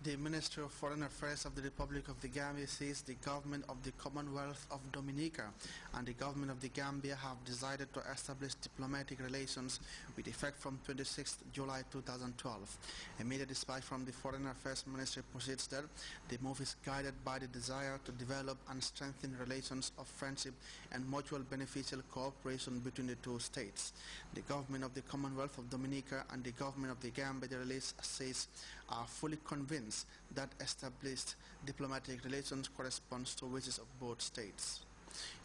The Ministry of Foreign Affairs of the Republic of the Gambia says the government of the Commonwealth of Dominica and the government of the Gambia have decided to establish diplomatic relations with effect from 26 July 2012. A media dispatch from the Foreign Affairs Ministry proceeds that the move is guided by the desire to develop and strengthen relations of friendship and mutual beneficial cooperation between the two states. The government of the Commonwealth of Dominica and the government of the Gambia, the release says, are fully convinced that established diplomatic relations corresponds to wishes of both states.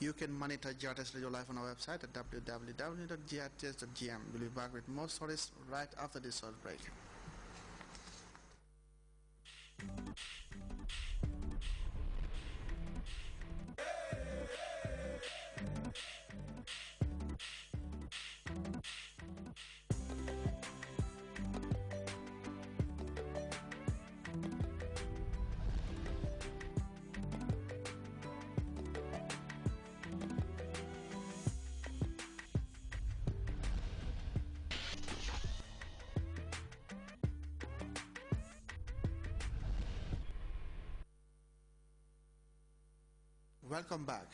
You can monitor Grts Radio Live on our website at www.grts.gm. We'll be back with more stories right after this short break. Welcome back.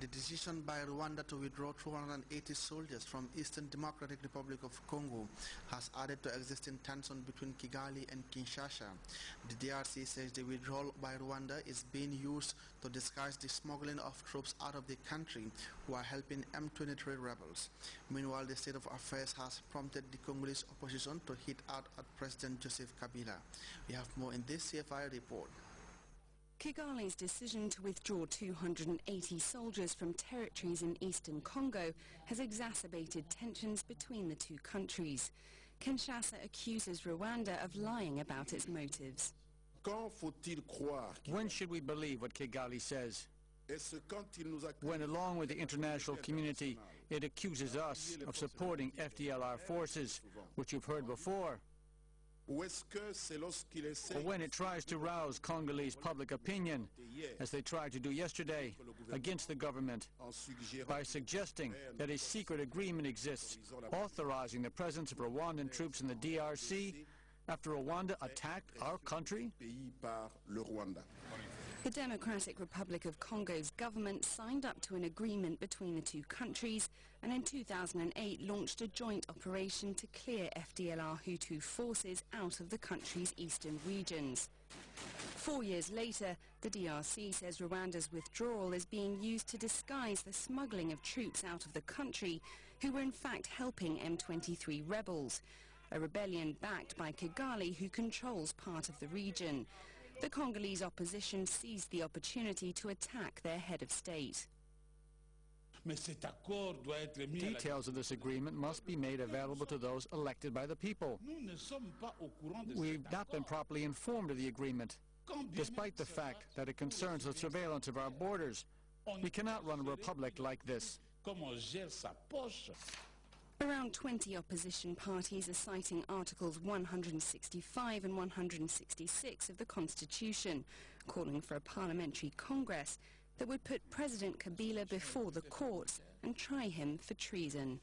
The decision by Rwanda to withdraw 280 soldiers from Eastern Democratic Republic of Congo has added to existing tension between Kigali and Kinshasa. The DRC says the withdrawal by Rwanda is being used to disguise the smuggling of troops out of the country who are helping M23 rebels. Meanwhile, the state of affairs has prompted the Congolese opposition to hit out at President Joseph Kabila. We have more in this CFI report. Kigali's decision to withdraw 280 soldiers from territories in eastern Congo has exacerbated tensions between the two countries. Kinshasa accuses Rwanda of lying about its motives. When should we believe what Kigali says? When, along with the international community, it accuses us of supporting FDLR forces, which you've heard before. Or when it tries to rouse Congolese public opinion, as they tried to do yesterday, against the government, by suggesting that a secret agreement exists authorizing the presence of Rwandan troops in the DRC after Rwanda attacked our country? The Democratic Republic of Congo's government signed up to an agreement between the two countries and in 2008 launched a joint operation to clear FDLR Hutu forces out of the country's eastern regions. 4 years later, the DRC says Rwanda's withdrawal is being used to disguise the smuggling of troops out of the country who were in fact helping M23 rebels, a rebellion backed by Kigali who controls part of the region. The Congolese opposition seized the opportunity to attack their head of state. Details of this agreement must be made available to those elected by the people. We've not been properly informed of the agreement, despite the fact that it concerns the surveillance of our borders. We cannot run a republic like this. Around 20 opposition parties are citing Articles 165 and 166 of the Constitution, calling for a parliamentary congress that would put President Kabila before the courts and try him for treason.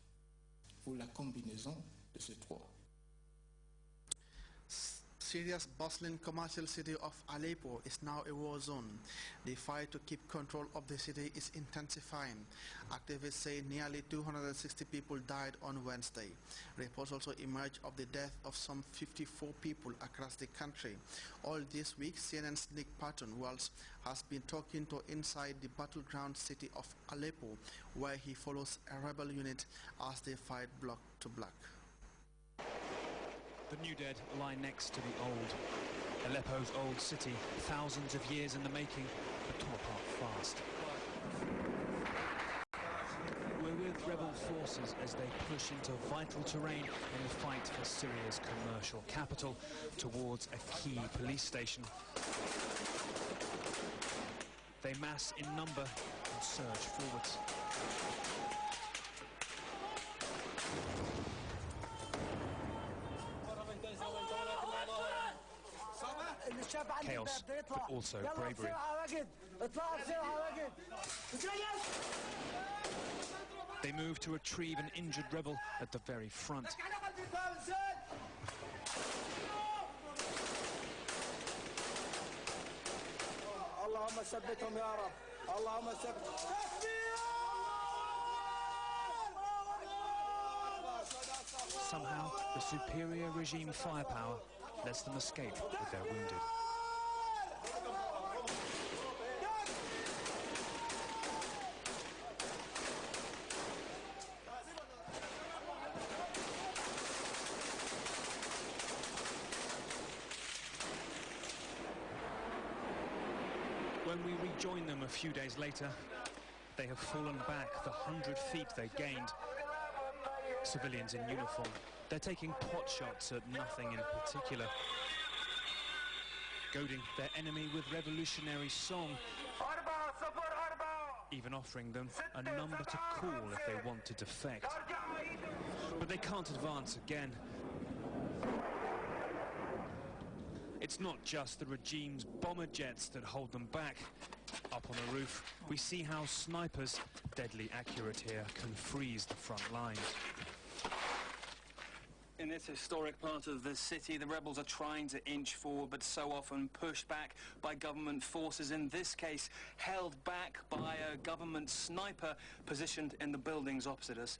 Syria's bustling commercial city of Aleppo is now a war zone. The fight to keep control of the city is intensifying. Activists say nearly 260 people died on Wednesday. Reports also emerged of the death of some 54 people across the country. All this week, CNN's Nick Patton-Wells has been talking to inside the battleground city of Aleppo, where he follows a rebel unit as they fight block to block. The new dead lie next to the old. Aleppo's old city, thousands of years in the making, but torn apart fast. We're with rebel forces as they push into vital terrain in the fight for Syria's commercial capital towards a key police station. They mass in number and surge forwards. Chaos, but also bravery. They move to retrieve an injured rebel at the very front. ثبتهم يا رب اللهم ثبت. Somehow, the superior regime firepower lets them escape with their wounded. When we rejoin them a few days later, they have fallen back the 100 feet they gained. Civilians in uniform, they're taking pot shots at nothing in particular, goading their enemy with revolutionary song, even offering them a number to call if they want to defect. But they can't advance again. It's not just the regime's bomber jets that hold them back. Up on the roof, we see how snipers, deadly accurate here, can freeze the front lines. In this historic part of the city, the rebels are trying to inch forward, but so often pushed back by government forces, in this case held back by a government sniper positioned in the buildings opposite us.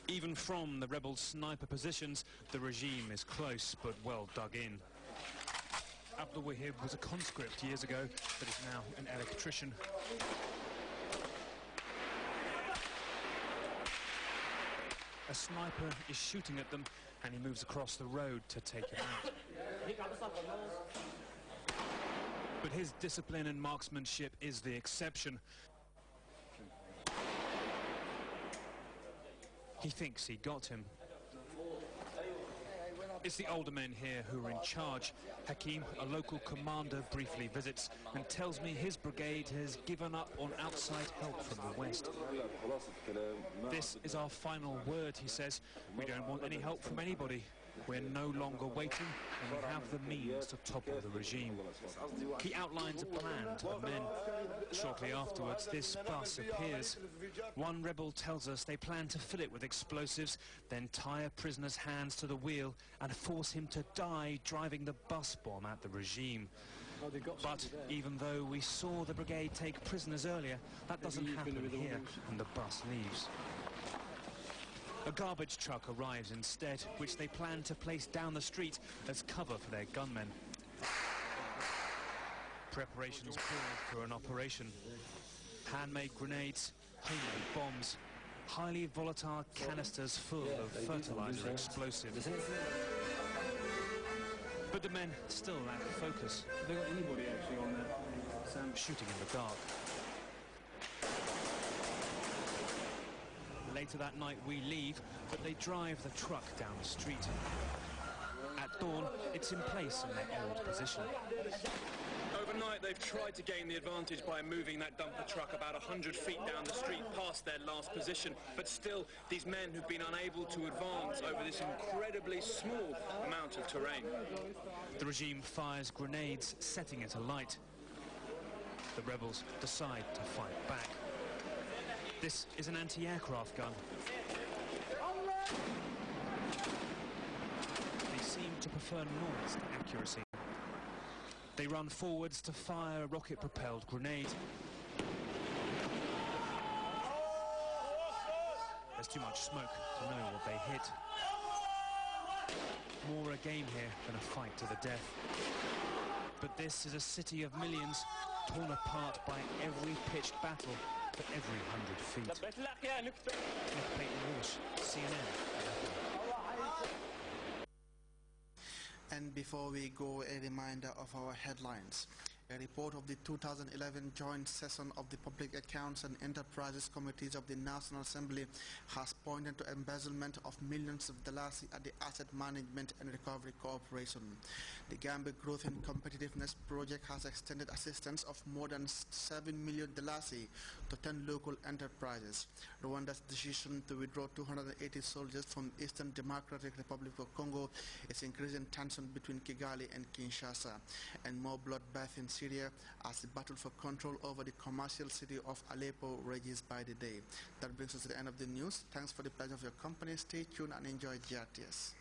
Even from the rebel sniper positions, the regime is close but well dug in. Abdul Wahib was a conscript years ago, but is now an electrician. A sniper is shooting at them, and he moves across the road to take him out. But his discipline and marksmanship is the exception. He thinks he got him. It's the older men here who are in charge. Hakim, a local commander, briefly visits and tells me his brigade has given up on outside help from the west. This is our final word, he says. We don't want any help from anybody. We're no longer waiting, and we have the means to topple the regime. He outlines a plan to the men. Shortly afterwards, this bus appears. One rebel tells us they plan to fill it with explosives, then tie a prisoner's hands to the wheel and force him to die driving the bus bomb at the regime. But even though we saw the brigade take prisoners earlier, that doesn't happen here, and the bus leaves. A garbage truck arrives instead, which they plan to place down the street as cover for their gunmen. Preparations called for an operation. Handmade grenades, homemade bombs, highly volatile canisters full of fertilizer explosives. But the men still lack focus. Have they got anybody actually on there? Shooting in the dark. Later that night we leave, but they drive the truck down the street. At dawn, it's in place in their old position. Overnight, they've tried to gain the advantage by moving that dumper truck about 100 feet down the street past their last position. But still, these men have been unable to advance over this incredibly small amount of terrain. The regime fires grenades, setting it alight. The rebels decide to fight back. This is an anti-aircraft gun. They seem to prefer noise to accuracy. They run forwards to fire a rocket-propelled grenade. There's too much smoke to know what they hit. More a game here than a fight to the death. But this is a city of millions, torn apart by every pitched battle for every 100 feet. Nick Payton-Walsh, CNN. And before we go, a reminder of our headlines. A report of the 2011 joint session of the Public Accounts and Enterprises Committees of the National Assembly has pointed to embezzlement of millions of dollars at the Asset Management and Recovery Corporation. The Gambia Growth and Competitiveness Project has extended assistance of more than $7 million to 10 local enterprises. Rwanda's decision to withdraw 280 soldiers from Eastern Democratic Republic of Congo is increasing tension between Kigali and Kinshasa, and more bloodbath in Syria as the battle for control over the commercial city of Aleppo rages by the day. That brings us to the end of the news. Thanks for the pleasure of your company. Stay tuned and enjoy GRTS.